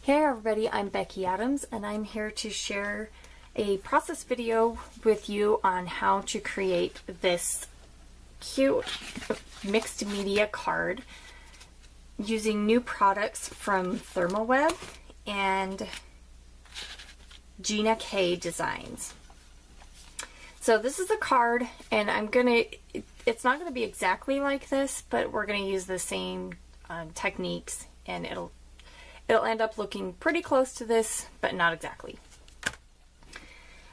Hey everybody, I'm Becky Adams and I'm here to share a process video with you on how to create this cute mixed media card using new products from ThermOWeb and Gina K Designs. So this is a card, and it's not gonna be exactly like this, but we're gonna use the same techniques, and it'll end up looking pretty close to this, but not exactly.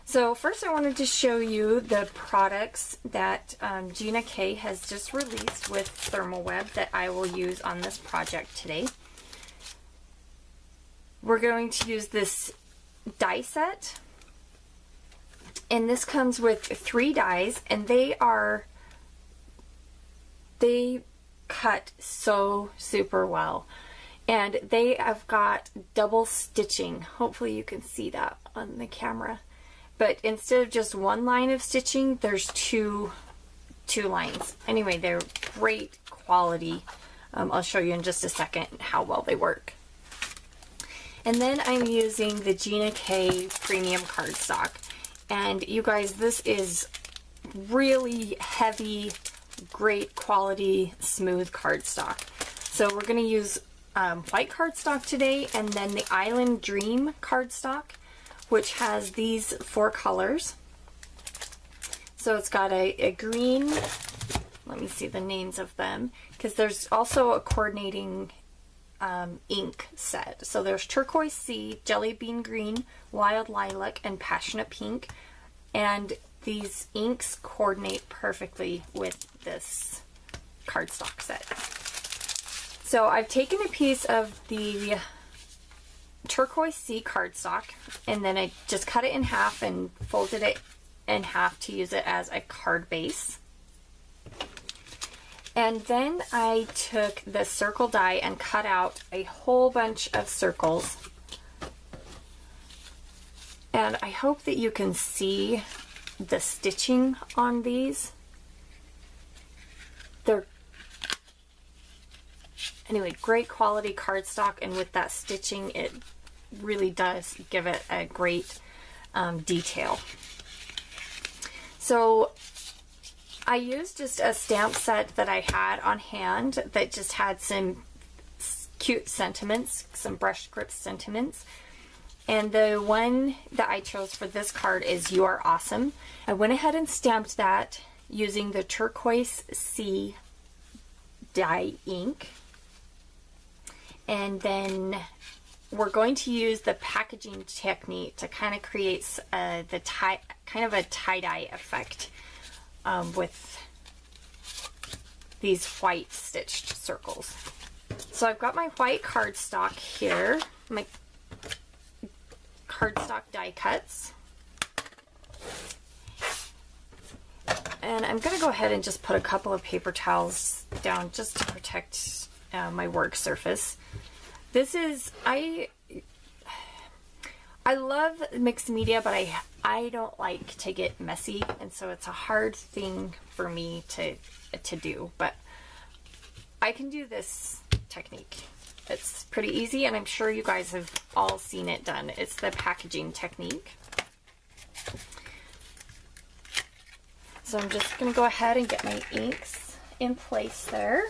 So first I wanted to show you the products that Gina K has just released with ThermOWeb that I will use on this project today. We're going to use this die set, and this comes with 3 dies, and they cut so super well. And they have got double stitching. Hopefully you can see that on the camera. But instead of just one line of stitching, there's two lines. Anyway, they're great quality. I'll show you in just a second how well they work. And then I'm using the Gina K Premium Cardstock. And you guys, this is really heavy, great quality, smooth cardstock. So we're going to use white cardstock today, and then the Island Dream cardstock, which has these 4 colors. So it's got a green, let me see the names of them, because there's also a coordinating ink set. So there's Turquoise Sea, Jelly Bean Green, Wild Lilac, and Passionate Pink, and these inks coordinate perfectly with this cardstock set. So I've taken a piece of the Turquoise Sea cardstock, and then I just cut it in half and folded it in half to use it as a card base. And then I took the circle die and cut out a whole bunch of circles. And I hope that you can see the stitching on these. Anyway, great quality cardstock, and with that stitching, it really does give it a great detail. So I used just a stamp set that I had on hand that just had some cute sentiments, some brush script sentiments. And the one that I chose for this card is "You Are Awesome." I went ahead and stamped that using the Turquoise Sea dye ink. And then we're going to use the packaging technique to kind of create kind of a tie-dye effect with these white stitched circles. So I've got my white cardstock here, my cardstock die cuts. And I'm going to go ahead and just put a couple of paper towels down just to protect my work surface. This is, I love mixed media, but I don't like to get messy, and so it's a hard thing for me to do, but I can do this technique. It's pretty easy, and I'm sure you guys have all seen it done. It's the packaging technique. So I'm just going to go ahead and get my inks in place there.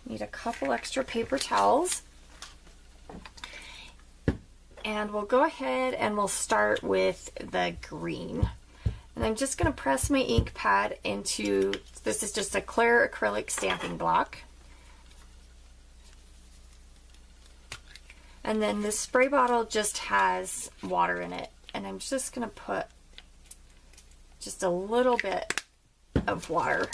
Need a couple extra paper towels. And we'll go ahead and we'll start with the green. And I'm just going to press my ink pad into, this is just a clear acrylic stamping block. And then this spray bottle just has water in it. And I'm just going to put just a little bit of water.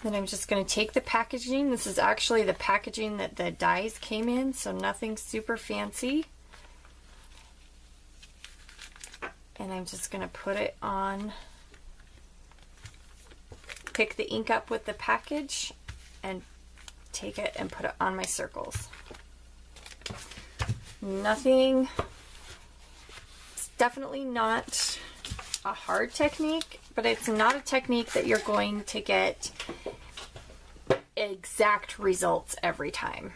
Then I'm just going to take the packaging. This is actually the packaging that the dies came in, so nothing super fancy. And I'm just going to put it on, pick the ink up with the package, and take it and put it on my circles. Nothing, it's definitely not a hard technique, but it's not a technique that you're going to get the exact results every time.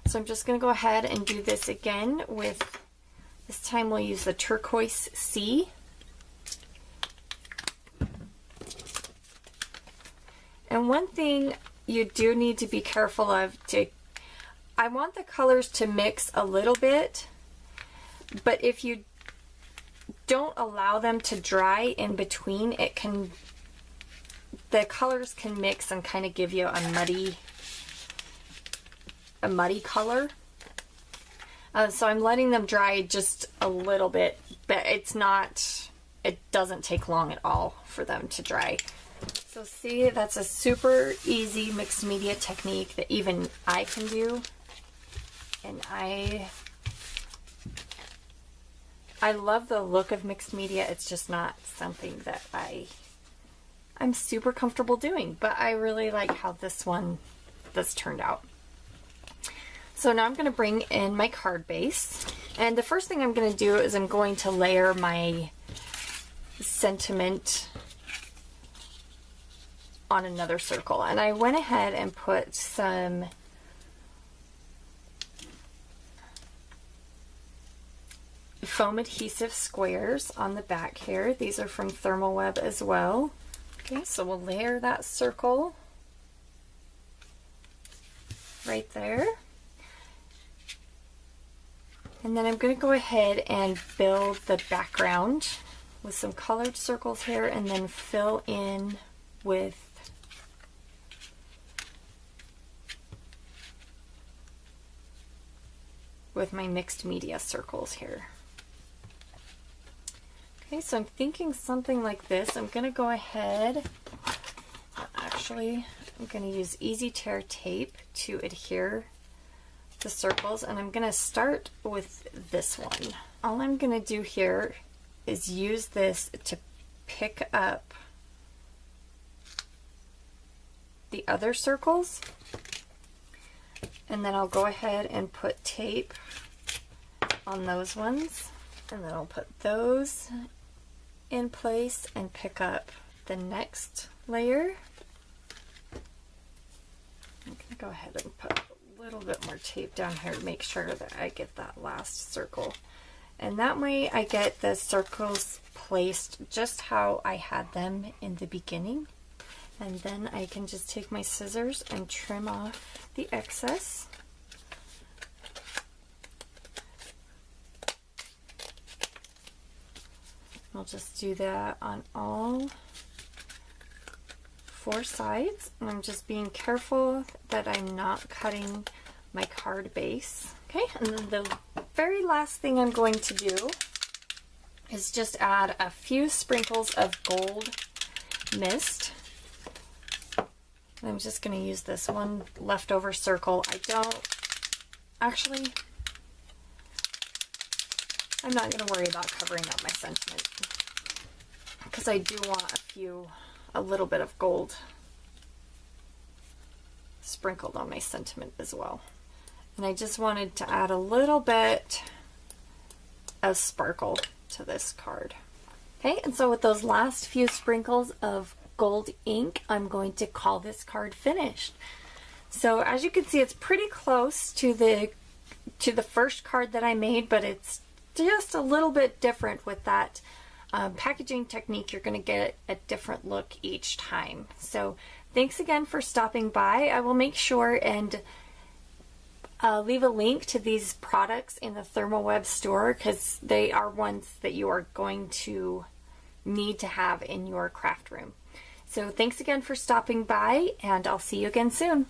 So I'm just going to go ahead and do this again with, this time we'll use the turquoise sea. And one thing you do need to be careful of, I want the colors to mix a little bit, but if you don't allow them to dry in between, the colors can mix and kind of give you a muddy color. So I'm letting them dry just a little bit, but it doesn't take long at all for them to dry. So see, that's a super easy mixed media technique that even I can do. And I love the look of mixed media. It's just not something that I'm super comfortable doing, but I really like how this turned out. So now I'm going to bring in my card base, and the first thing I'm going to do is I'm going to layer my sentiment on another circle, and I went ahead and put some foam adhesive squares on the back here. These are from ThermOWeb as well. Okay, so we'll layer that circle right there. And then I'm going to go ahead and build the background with some colored circles here, and then fill in with my mixed media circles here. Okay, so I'm thinking something like this. I'm going to go ahead, actually, I'm going to use Easy Tear tape to adhere the circles, and I'm going to start with this one. All I'm going to do here is use this to pick up the other circles, and then I'll go ahead and put tape on those ones, and then I'll put those in place and pick up the next layer. I'm going to go ahead and put a little bit more tape down here to make sure that I get that last circle. And that way I get the circles placed just how I had them in the beginning. And then I can just take my scissors and trim off the excess. I'll just do that on all 4 sides. And I'm just being careful that I'm not cutting my card base. Okay, and then the very last thing I'm going to do is just add a few sprinkles of gold mist. I'm just going to use this one leftover circle. I'm not going to worry about covering up my sentiment, because I do want a little bit of gold sprinkled on my sentiment as well. And I just wanted to add a little bit of sparkle to this card. Okay, and so with those last few sprinkles of gold ink, I'm going to call this card finished. So as you can see, it's pretty close to the first card that I made, but it's just a little bit different with that packaging technique. You're going to get a different look each time. So thanks again for stopping by. I will make sure and leave a link to these products in the ThermOWeb store, because they are ones that you are going to need to have in your craft room. So thanks again for stopping by, and I'll see you again soon.